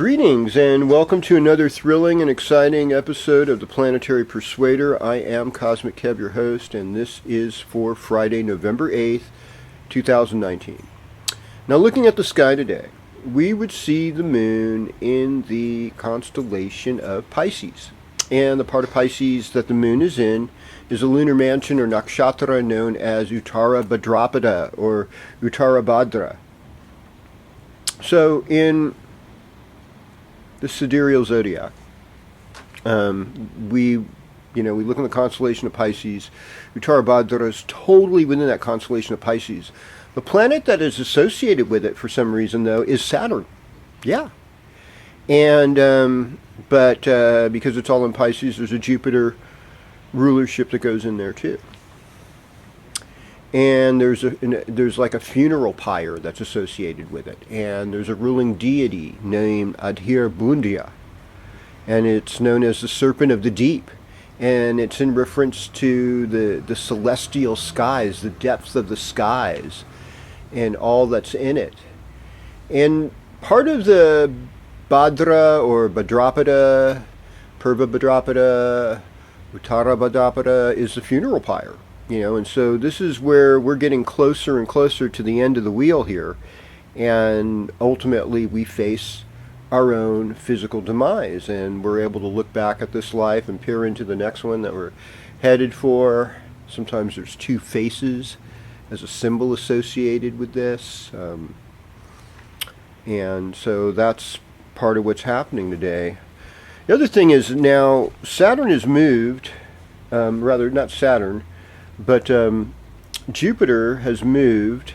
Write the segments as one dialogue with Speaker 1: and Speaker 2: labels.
Speaker 1: Greetings and welcome to another thrilling and exciting episode of the Planetary Persuader. I am Cosmic Kev, your host, and this is for Friday, November 8th, 2019. Now, looking at the sky today, we would see the moon in the constellation of Pisces. And the part of Pisces that the moon is in is a lunar mansion or nakshatra known as Uttara Bhadrapada or Uttara Bhadra. So, in the sidereal zodiac, we look in the constellation of Pisces. Uttara Bhadra is totally within that constellation of Pisces. The planet that is associated with it for some reason, though, is Saturn. Yeah. And but because it's all in Pisces, there's a Jupiter rulership that goes in there too. And there's like a funeral pyre that's associated with it. And there's a ruling deity named Adhir Bundia. And it's known as the Serpent of the Deep. And it's in reference to the celestial skies, the depths of the skies, and all that's in it. And part of the Bhadra or Bhadrapada, Purva Bhadrapada, Uttara Bhadrapada is the funeral pyre. And so this is where we're getting closer and closer to the end of the wheel here, and ultimately we face our own physical demise, and we're able to look back at this life and peer into the next one that we're headed for. Sometimes there's two faces as a symbol associated with this, and so that's part of what's happening today. The other thing is now Saturn has moved, rather not Saturn, but Jupiter has moved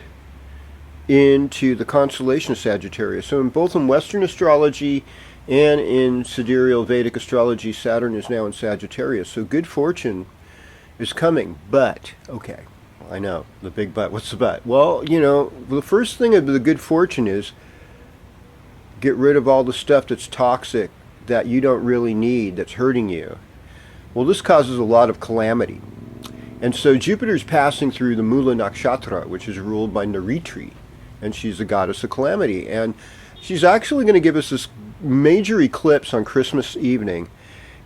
Speaker 1: into the constellation of Sagittarius. So both in Western astrology and in sidereal Vedic astrology, Saturn is now in Sagittarius. So good fortune is coming. But, okay, I know, the big but. What's the but? Well, the first thing of the good fortune is get rid of all the stuff that's toxic, that you don't really need, that's hurting you. Well, this causes a lot of calamity. And so Jupiter's passing through the Mula Nakshatra, which is ruled by Naritri, and she's the goddess of calamity. And she's actually going to give us this major eclipse on Christmas evening.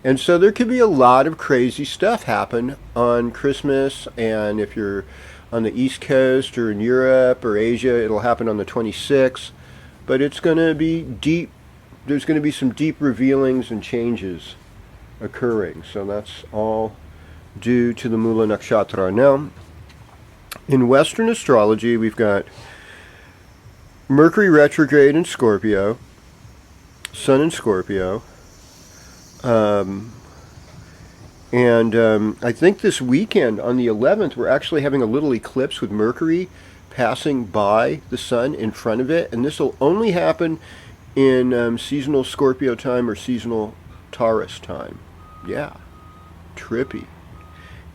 Speaker 1: And so there could be a lot of crazy stuff happen on Christmas, and if you're on the East Coast or in Europe or Asia, it'll happen on the 26th. But it's going to be deep. There's going to be some deep revealings and changes occurring. So that's all due to the Mula Nakshatra. Now, in Western astrology, we've got Mercury retrograde in Scorpio, Sun in Scorpio, and I think this weekend on the 11th, we're actually having a little eclipse with Mercury passing by the Sun in front of it, and this will only happen in seasonal Scorpio time or seasonal Taurus time. Yeah, trippy.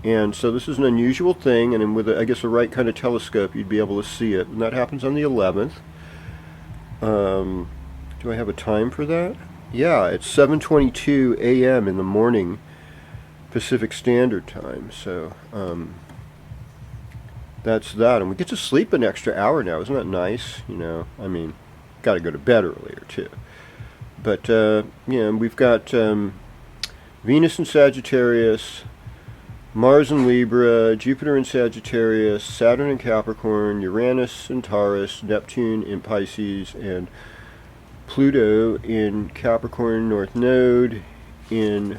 Speaker 1: And so this is an unusual thing, and with, I guess, the right kind of telescope, you'd be able to see it. And that happens on the 11th. Do I have a time for that? Yeah, it's 7:22 a.m. in the morning, Pacific Standard Time. So that's that. And we get to sleep an extra hour now. Isn't that nice? Got to go to bed earlier, too. But, we've got Venus in Sagittarius, Mars in Libra, Jupiter in Sagittarius, Saturn in Capricorn, Uranus in Taurus, Neptune in Pisces, and Pluto in Capricorn North Node in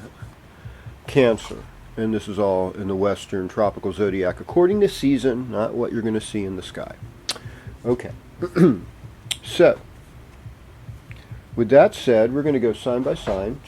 Speaker 1: Cancer. And this is all in the Western tropical zodiac according to season, not what you're going to see in the sky. Okay. So, with that said, we're going to go sign by sign,